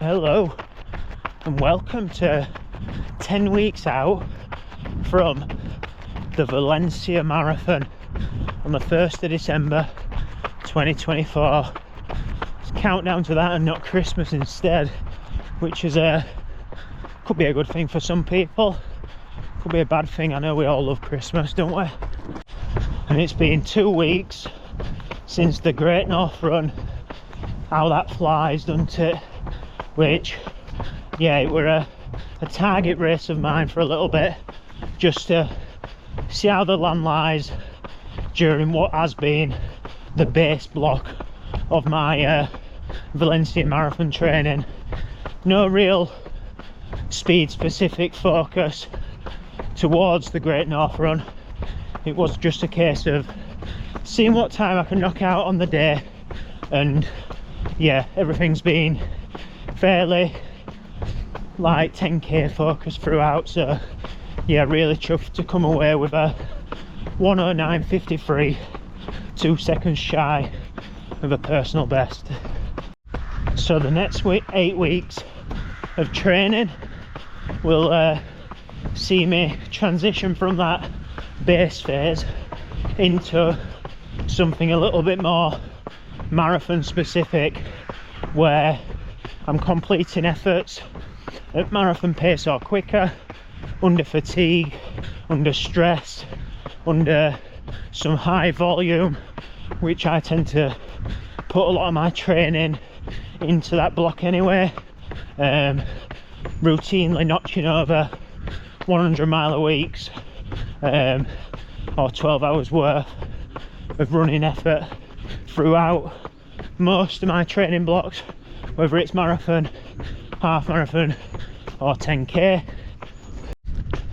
Hello and welcome to 10 weeks out from the Valencia marathon on the 1st of December 2024. It's countdown to that and not Christmas instead, which is could be a good thing for some people, could be a bad thing. I know we all love Christmas, don't we? And it's been 2 weeks since the Great North Run. How that flies, doesn't it? Which, yeah, it were a target race of mine for a little bit, just to see how the land lies during what has been the base block of my Valencia marathon training. No real speed specific focus towards the Great North Run. It was just a case of seeing what time I can knock out on the day, and yeah, everything's been fairly like 10k focus throughout, so yeah, really chuffed to come away with a 1:09.53, 2 seconds shy of a personal best. So the next 8 weeks of training will see me transition from that base phase into something a little bit more marathon specific, where I'm completing efforts at marathon pace or quicker, under fatigue, under stress, under some high volume, which I tend to put a lot of my training into that block anyway. Routinely notching over 100 mile a weeks, or 12 hours worth of running effort throughout most of my training blocks, whether it's marathon, half marathon or 10k.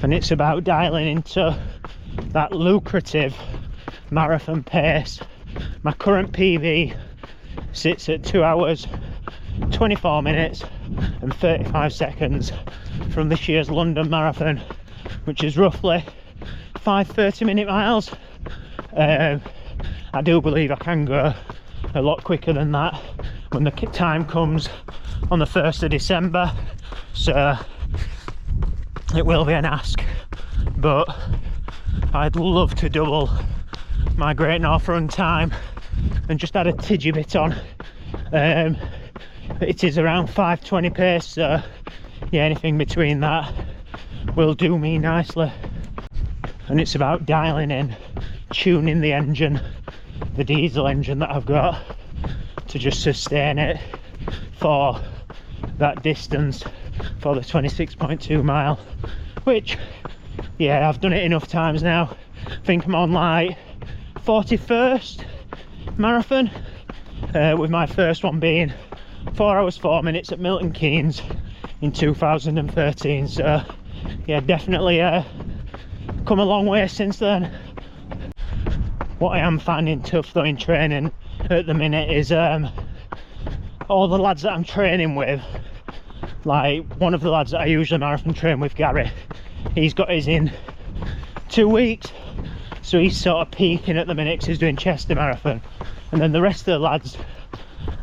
And it's about dialing into that lucrative marathon pace. My current PB sits at 2 hours 24 minutes and 35 seconds from this year's London marathon, which is roughly 5 30-minute miles. I do believe I can go a lot quicker than that when the time comes on the 1st of December, so it will be an ask, but I'd love to double my Great North Run time and just add a tidgy bit on. It is around 5:20 pace, so yeah, anything between that will do me nicely. And it's about dialing in, tuning the engine, the diesel engine that I've got, to just sustain it for that distance, for the 26.2 mile, which, yeah, I've done it enough times now. I think I'm on like 41st marathon, with my first one being 4 hours 4 minutes at Milton Keynes in 2013, so yeah, definitely come a long way since then. What I am finding tough though in training at the minute is all the lads that I'm training with. Like one of the lads that I usually marathon train with, Gary, he's got his in 2 weeks, so he's sort of peaking at the minute because he's doing Chester Marathon, and then the rest of the lads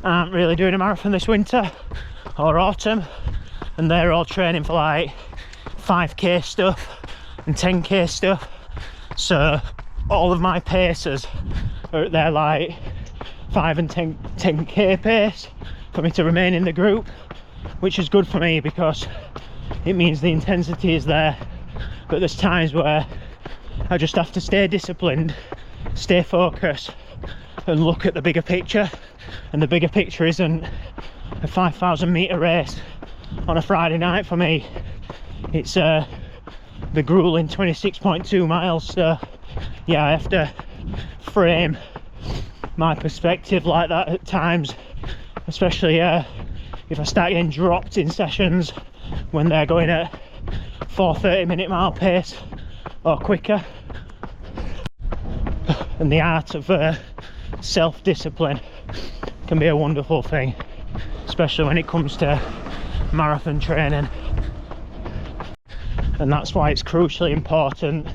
aren't really doing a marathon this winter or autumn, and they're all training for like 5k stuff and 10k stuff. So all of my pacers are at their like 5 and 10k pace for me to remain in the group, which is good for me because it means the intensity is there. But there's times where I just have to stay disciplined, stay focused, and look at the bigger picture. And the bigger picture isn't a 5,000 metre race on a Friday night for me. It's the grueling 26.2 miles. So yeah, I have to frame my perspective like that at times, especially if I start getting dropped in sessions when they're going at 4 30-minute mile pace or quicker. And the art of self-discipline can be a wonderful thing, especially when it comes to marathon training. And that's why it's crucially important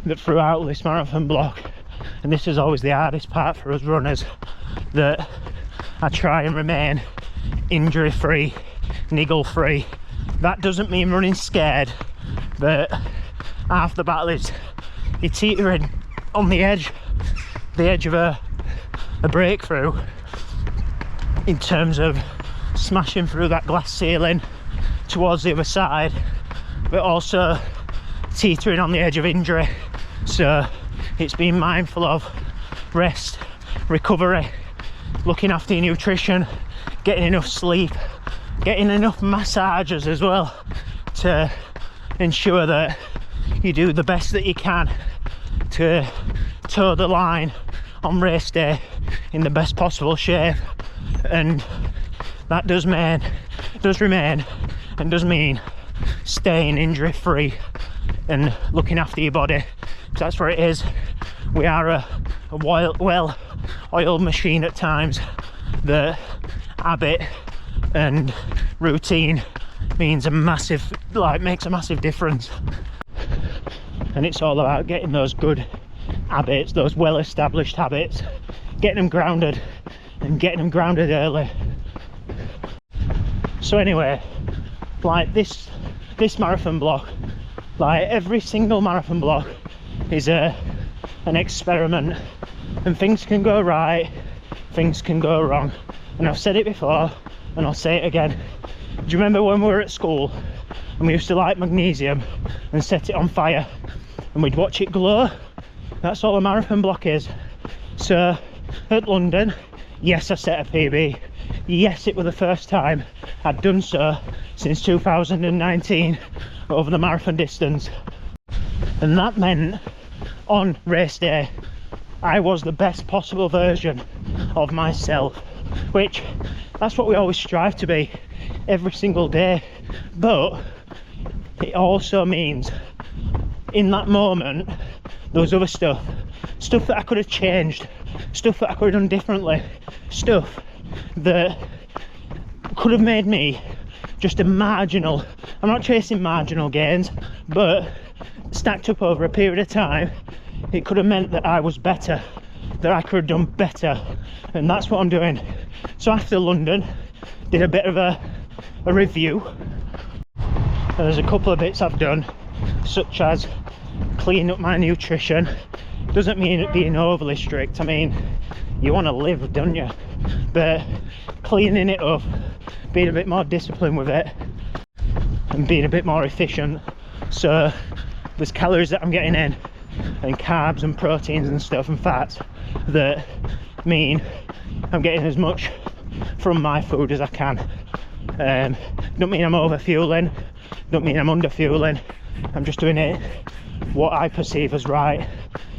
that throughout this marathon block, and this is always the hardest part for us runners, that I try and remain injury free, niggle free. That doesn't mean running scared, but half the battle is you're teetering on the edge of a breakthrough in terms of smashing through that glass ceiling towards the other side, but also teetering on the edge of injury. So it's being mindful of rest, recovery, looking after your nutrition, getting enough sleep, getting enough massages as well to ensure that you do the best that you can to toe the line on race day in the best possible shape. And that does remain and does mean staying injury free and looking after your body, because that's where it is. We are a well-oiled machine at times. The habit and routine means makes a massive difference. And it's all about getting those good habits, those well-established habits, getting them grounded and getting them grounded early. So anyway, like this marathon block, like every single marathon block is an experiment, and things can go right, things can go wrong. And I've said it before and I'll say it again. Do you remember when we were at school and we used to light magnesium and set it on fire and we'd watch it glow? That's all a marathon block is. So at London, yes, I set a PB. Yes, it was the first time I'd done so since 2019 over the marathon distance. And that meant on race day I was the best possible version of myself, which that's what we always strive to be every single day. But it also means in that moment there was other stuff that I could have changed, stuff that I could have done differently, stuff that could have made me just a marginal, I'm not chasing marginal gains, but stacked up over a period of time, it could have meant that I was better, that I could have done better. And that's what I'm doing. So after London, did a bit of a review, and there's a couple of bits I've done, such as clean up my nutrition. Doesn't mean it being overly strict. I mean, you want to live, don't you? But cleaning it up, being a bit more disciplined with it and being a bit more efficient. So there's calories that I'm getting in and carbs and proteins and stuff and fats that mean I'm getting as much from my food as I can. Don't mean I'm over fueling, don't mean I'm under fueling. I'm just doing it what I perceive as right.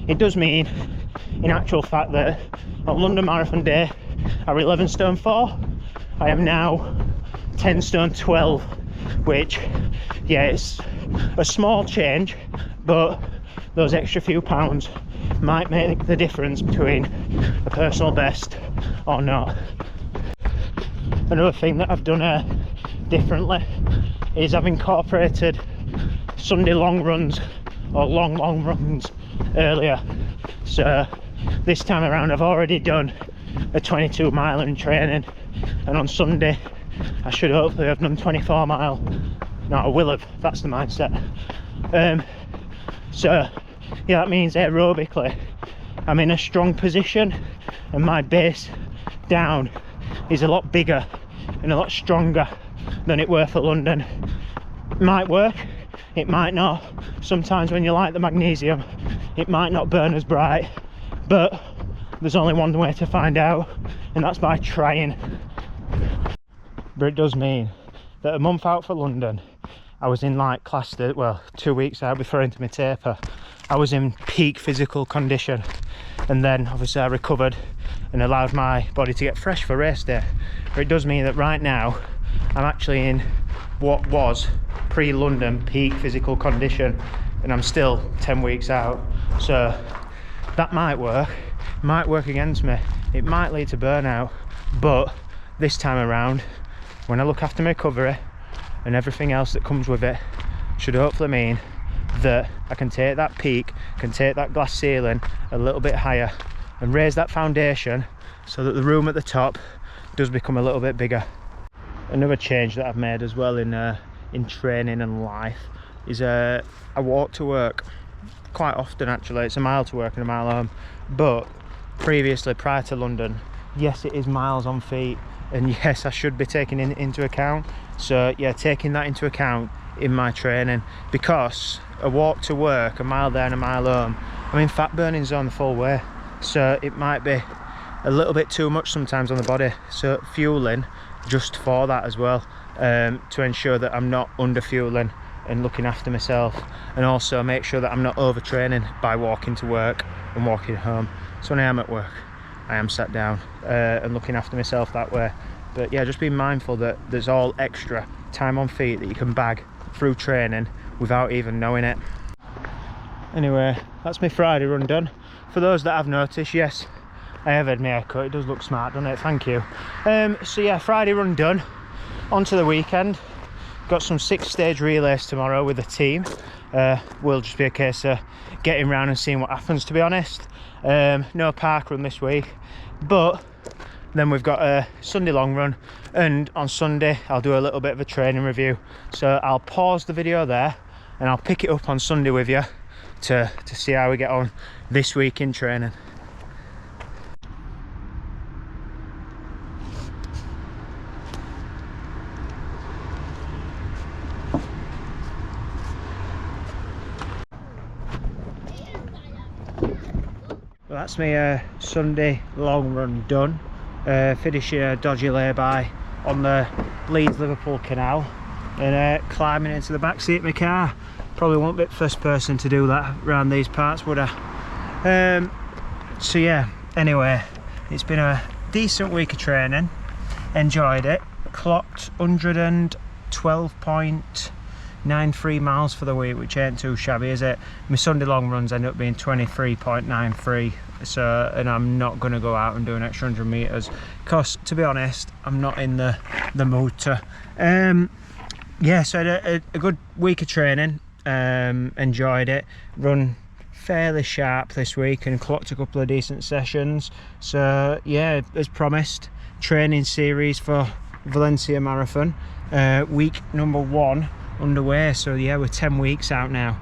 It does mean in actual fact that on London Marathon Day I were 11 stone 4. I am now 10 stone 12, which, yeah, it's a small change, but those extra few pounds might make the difference between a personal best or not. Another thing that I've done differently is I've incorporated Sunday long runs or long runs earlier. So this time around I've already done a 22 mile in training, and on Sunday I should hopefully have done 24 mile. No, I will have, that's the mindset. So yeah, that means aerobically I'm in a strong position and my base down is a lot bigger and a lot stronger than it were for London. It might work, it might not. Sometimes when you light the magnesium it might not burn as bright, but there's only one way to find out, and that's by trying. But it does mean that a month out for London I was in like class, well, 2 weeks out before into my taper, I was in peak physical condition, and then obviously I recovered and allowed my body to get fresh for race day. But it does mean that right now I'm actually in what was pre-London peak physical condition, and I'm still 10 weeks out. So that might work against me. It might lead to burnout, but this time around, when I look after my recovery and everything else that comes with it, should hopefully mean that I can take that peak, can take that glass ceiling a little bit higher and raise that foundation so that the room at the top does become a little bit bigger. another change that I've made as well in training and life is I walk to work quite often actually. It's a mile to work and a mile home, but previously, prior to London, yes, it is miles on feet, and yes, I should be taking into account. So yeah, taking that into account in my training, because a walk to work, a mile there and a mile home, I'm in fat burning zone the full way, so it might be a little bit too much sometimes on the body. So fueling just for that as well, to ensure that I'm not under fueling and looking after myself, and also make sure that I'm not overtraining by walking to work and walking home. So when I am at work, I am sat down and looking after myself that way. But yeah, just being mindful that there's all extra time on feet that you can bag through training without even knowing it. Anyway, that's my Friday run done. For those that have noticed, yes, I have had my haircut. It does look smart, doesn't it? Thank you. So yeah, Friday run done. On to the weekend. Got some 6-stage relays tomorrow with the team. Will just be a case of getting around and seeing what happens, to be honest. No park run this week, but then we've got a Sunday long run, and on Sunday I'll do a little bit of a training review. So I'll pause the video there and I'll pick it up on Sunday with you to see how we get on this week in training. Well, that's my Sunday long run done. Finishing a dodgy lay-by on the Leeds-Liverpool canal and climbing into the back seat of my car. Probably won't be the first person to do that around these parts, would I? So yeah, anyway, it's been a decent week of training. Enjoyed it. Clocked 112.93 miles for the week, which ain't too shabby, is it? My Sunday long runs end up being 23.93. So, and I'm not going to go out and do an extra 100 meters because, to be honest, I'm not in the mood to. Yeah, so I had a good week of training. Enjoyed it. Run fairly sharp this week and clocked a couple of decent sessions. So yeah, as promised, training series for Valencia Marathon. Week number 1 underway. So yeah, we're 10 weeks out now.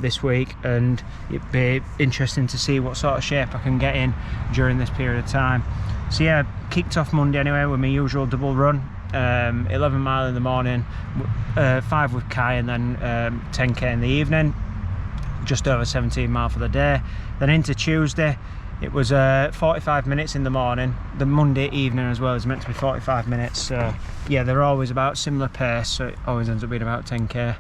This week, and it'd be interesting to see what sort of shape I can get in during this period of time. So yeah, kicked off Monday anyway with my usual double run, 11 mile in the morning, 5 with Kai, and then 10k in the evening, just over 17 mile for the day. Then into Tuesday, it was 45 minutes in the morning. The Monday evening as well is meant to be 45 minutes, so yeah, they're always about similar pace, so it always ends up being about 10k.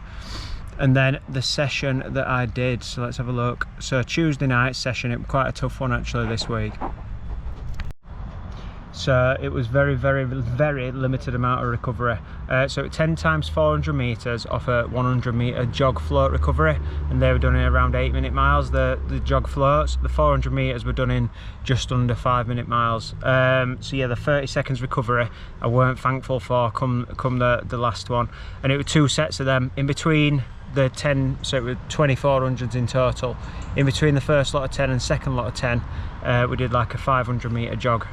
And then the session that I did, so let's have a look. So Tuesday night session, it was quite a tough one actually this week. So it was very limited amount of recovery. So 10 times 400 meters off a 100 meter jog float recovery, and they were done in around 8-minute miles, the jog floats. The 400 meters were done in just under 5-minute miles. So yeah, the 30 seconds recovery I weren't thankful for come the last one, and it was 2 sets of them in between the 10, so it was 2400s in total. In between the first lot of 10 and second lot of 10, we did like a 500 meter jog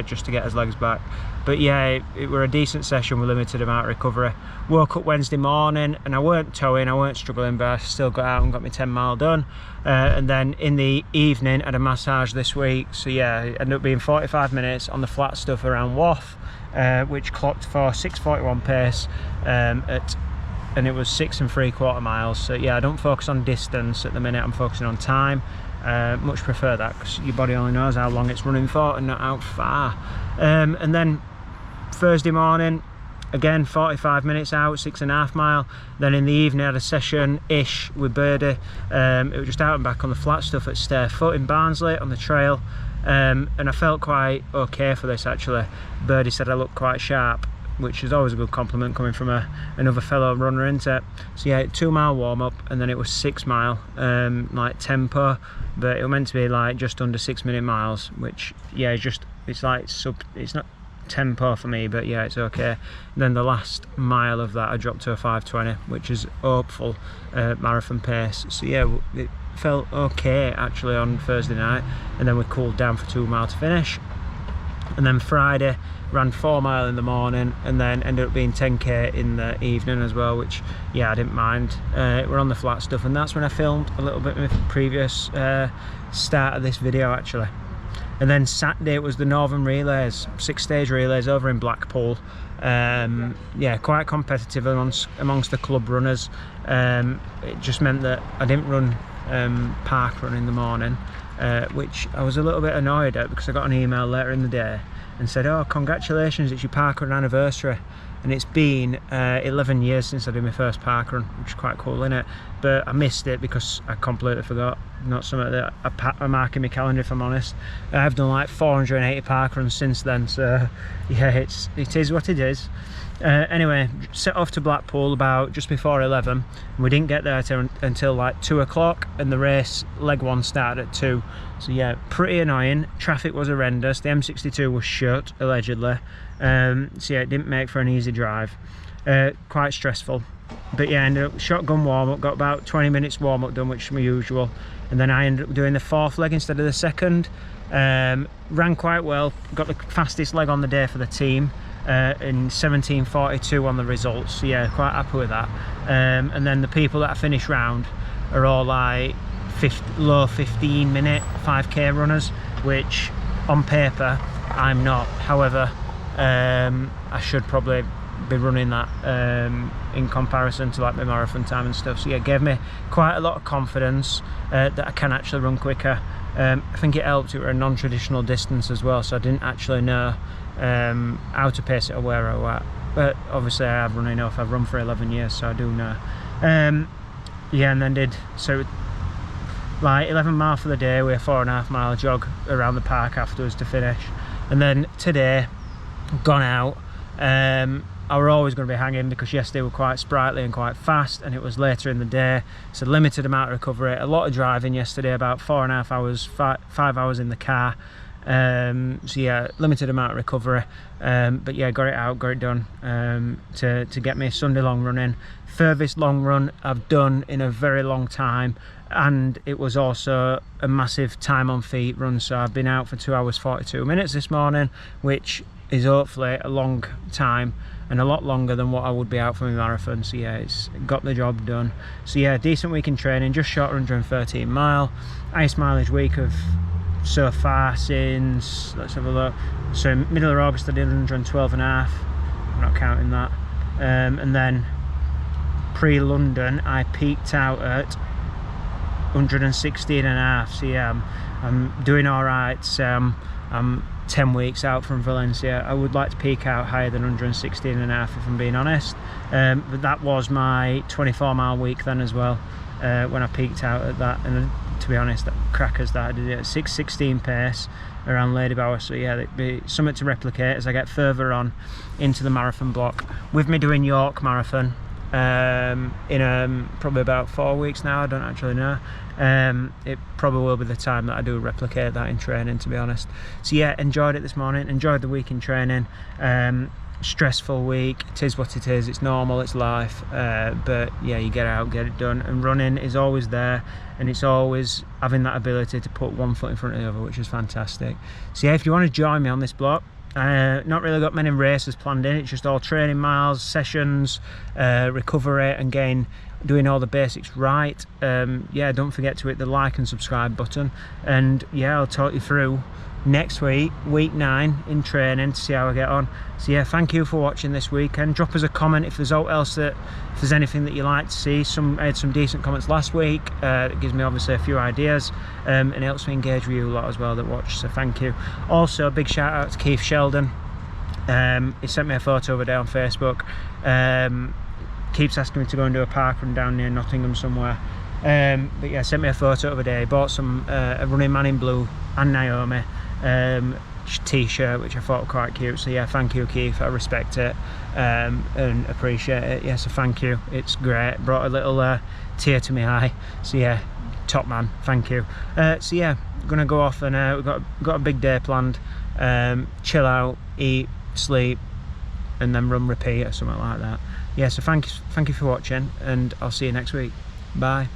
just to get his legs back. But yeah, it were a decent session with limited amount of recovery. Woke up Wednesday morning and I weren't towing, I weren't struggling, but I still got out and got my 10 mile done. And then in the evening, I had a massage this week. So yeah, it ended up being 45 minutes on the flat stuff around Wath, which clocked for 6:41 pace and it was 6 3/4 miles. So yeah, I don't focus on distance at the minute, I'm focusing on time. Much prefer that because your body only knows how long it's running for and not how far. And then Thursday morning, again 45 minutes out, 6.5 mile. Then in the evening I had a session-ish with Birdie. It was just out and back on the flat stuff at Stairfoot in Barnsley on the trail. And I felt quite okay for this actually. Birdie said I looked quite sharp, which is always a good compliment coming from another fellow runner, isn't it? So yeah, 2 mile warm up, and then it was 6 mile, like tempo, but it was meant to be like just under 6-minute miles, which yeah, it's like it's not tempo for me, but yeah, it's okay. And then the last mile of that I dropped to a 5:20, which is hopeful marathon pace. So yeah, it felt okay actually on Thursday night, and then we cooled down for 2 mile to finish. And then Friday ran 4 mile in the morning, and then ended up being 10k in the evening as well, which yeah, I didn't mind. We're on the flat stuff, and that's when I filmed a little bit of my previous start of this video actually. And then Saturday it was the Northern Relays, 6-stage relays over in Blackpool. Yeah, quite competitive amongst the club runners. It just meant that I didn't run park run in the morning, which I was a little bit annoyed at, because I got an email later in the day and said, oh, congratulations, it's your park run anniversary. And it's been 11 years since I did my first park run, which is quite cool, isn't it? But I missed it because I completely forgot. Not something that I mark in my calendar, if I'm honest. I've done like 480 park runs since then, so yeah, it is what it is. Anyway, set off to Blackpool about just before 11, and we didn't get there until like 2 o'clock, and the race leg 1 started at 2. So yeah, pretty annoying. Traffic was horrendous. The M62 was shut allegedly, so yeah, it didn't make for an easy drive. Quite stressful, but yeah, ended up shotgun warm-up, got about 20 minutes warm-up done, which is my usual, and then I ended up doing the 4th leg instead of the 2nd. Ran quite well, got the fastest leg on the day for the team, in 17:42 on the results, so yeah, quite happy with that. And then the people that I finished round are all like low 15-minute 5k runners, which on paper I'm not. However, I should probably be running that in comparison to like my marathon time and stuff. So yeah, it gave me quite a lot of confidence that I can actually run quicker. I think it helped it were a non-traditional distance as well, so I didn't actually know how to pace it or where I was at. But obviously I have run enough. I've run for 11 years, so I do know. Yeah, and then did so like 11 mile for the day with a 4.5 mile jog around the park afterwards to finish. And then today, gone out. I were always going to be hanging because yesterday were quite sprightly and quite fast, and it was later in the day, so limited amount of recovery. A lot of driving yesterday, about 4.5 hours, 5 hours in the car. So yeah, limited amount of recovery, but yeah, got it out, got it done, to get me a Sunday long run in. Furthest long run I've done in a very long time, and it was also a massive time on feet run, so I've been out for 2 hours 42 minutes this morning, which is hopefully a long time and a lot longer than what I would be out for my marathon. So yeah, it's got the job done. So yeah, decent week in training, just short 113 mile, highest mileage week of so far since, let's have a look, so middle of August I did 112.5, I'm not counting that, and then pre-London I peaked out at 116.5. so yeah, I'm doing all right. I'm 10 weeks out from Valencia. I would like to peak out higher than 116.5 if I'm being honest, but that was my 24 mile week then as well, when I peaked out at that. And to be honest, that crackers that I did it at 6:16 pace around Ladybower. So yeah, it'd be something to replicate as I get further on into the marathon block. With me doing York Marathon in probably about 4 weeks now, I don't actually know. It probably will be the time that I do replicate that in training, to be honest. So yeah, enjoyed it this morning, enjoyed the week in training. Stressful week, it is what it is, it's normal, it's life, but yeah, you get out, get it done, and running is always there, and it's always having that ability to put one foot in front of the other, which is fantastic. So yeah, if you want to join me on this block, not really got many races planned in, it's just all training miles, sessions, recovery, and again doing all the basics right. Yeah, don't forget to hit the like and subscribe button, and yeah, I'll talk you through next week, week 9 in training, to see how I get on. So yeah, thank you for watching this weekend. Drop us a comment if there's anything that you like to see. I had some decent comments last week. It gives me obviously a few ideas, and it helps me engage with you a lot as well that watch, so thank you. Also a big shout out to Keith Sheldon. He sent me a photo over there on Facebook. Keeps asking me to go and do a park run down near Nottingham somewhere, but yeah, sent me a photo over there. He bought some a Running Man in Blue and Naomi t-shirt, which I thought were quite cute. So yeah, thank you Keith, I respect it, and appreciate it. Yeah, so thank you, it's great, brought a little tear to my eye. So yeah, top man, thank you. So yeah, gonna go off, and we've got a big day planned. Chill out, eat, sleep, and then run repeat or something like that. Yeah, so thank you for watching, and I'll see you next week. Bye.